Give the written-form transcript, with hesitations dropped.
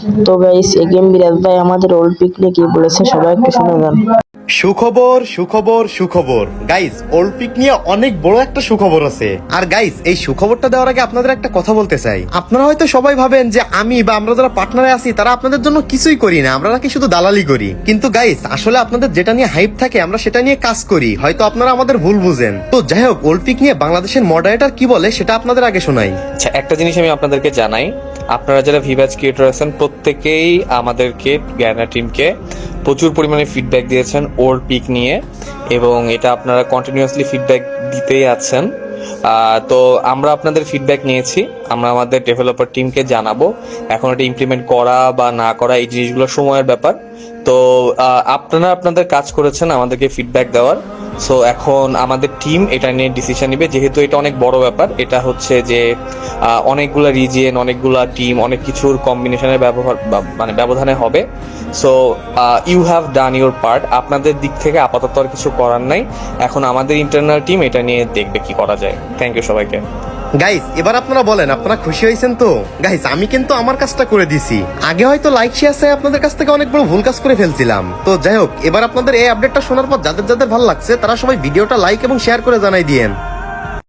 তো গাইস, এগেম বিরাজ ভাই আমাদের ওল্ড পিক নিয়ে কি বলেছে সবাই একটু শুনে যান। সুখবর সুখবর সুখবর গাইস, ওল্ড পিক নিয়ে অনেক বড় একটা সুখবর আছে। আর গাইস, এই সুখবরটা দেওয়ার আগে আপনাদের একটা কথা বলতে চাই। আপনারা হয়তো সবাই ভাবেন যে আমি বা আমরা যারা পার্টনারে আছি তারা আপনাদের জন্য কিছুই করি না, আমরা নাকি শুধু দালালি করি। কিন্তু গাইস, আসলে আপনাদের যেটা নিয়ে হাইপ থাকে আমরা সেটা নিয়ে কাজ করি, হয়তো আপনারা আমাদের ভুল বুঝেন। তো যাই হোক, ওল্ড পিক নিয়ে বাংলাদেশের মডারেটর কি বলে সেটা আপনাদের আগে শোনাই। আচ্ছা, একটা জিনিস আমি আপনাদেরকে জানাই, আপনারা যারা ভিভাজ ক্রিয়েটর আছেন প্রত্যেকেই আমাদেরকে গ্যানা টিমকে প্রচুর পরিমাণে ফিডব্যাক দিয়েছেন ওল্ড পিক নিয়ে, এবং এটা আপনারা কন্টিনিউয়াসলি ফিডব্যাক দিতেই আছেন। তো আমরা আপনাদের ফিডব্যাক নিয়েছি, আমরা আমাদের ডেভেলপার টিমকে জানাবো। এখন এটা ইমপ্লিমেন্ট করা বা না করা এই জিনিসগুলো সময়ের ব্যাপার। তো আপনারা আপনাদের কাজ করেছেন আমাদেরকে ফিডব্যাক দেওয়ার। সো এখন আমাদের টিম এটা নিয়ে ডিসিশন নিবে, যেহেতু এটা অনেক বড় ব্যাপার। এটা হচ্ছে যে অনেকগুলা রিজিয়ন, অনেকগুলা টিম, অনেক কিছুর কম্বিনেশনের ব্যবধানে হবে। So you have done your part. আপনাদের দিক থেকে আপাতত আর কিছু করার নাই, এখন আমাদের ইন্টারনাল টিম এটা নিয়ে দেখবে কি করা যায়। থ্যাংক ইউ সবাইকে। গাইস, এবার আপনারা বলেন আপনারা খুশি হয়েছেন তো? গাইস, আমি কিন্তু আমার কাজটা করে দিছি। আগে হয়তো লাইক শেয়ার চাই আপনাদের কাছ থেকে অনেক বড় ভুল কাজ করে ফেলছিলাম। তো যাই হোক, এবার আপনাদের এই আপডেটটা শোনার পর যাদের যাদের ভালো লাগছে তারা সবাই ভিডিওটা লাইক এবং শেয়ার করে জানাই দিয়েন।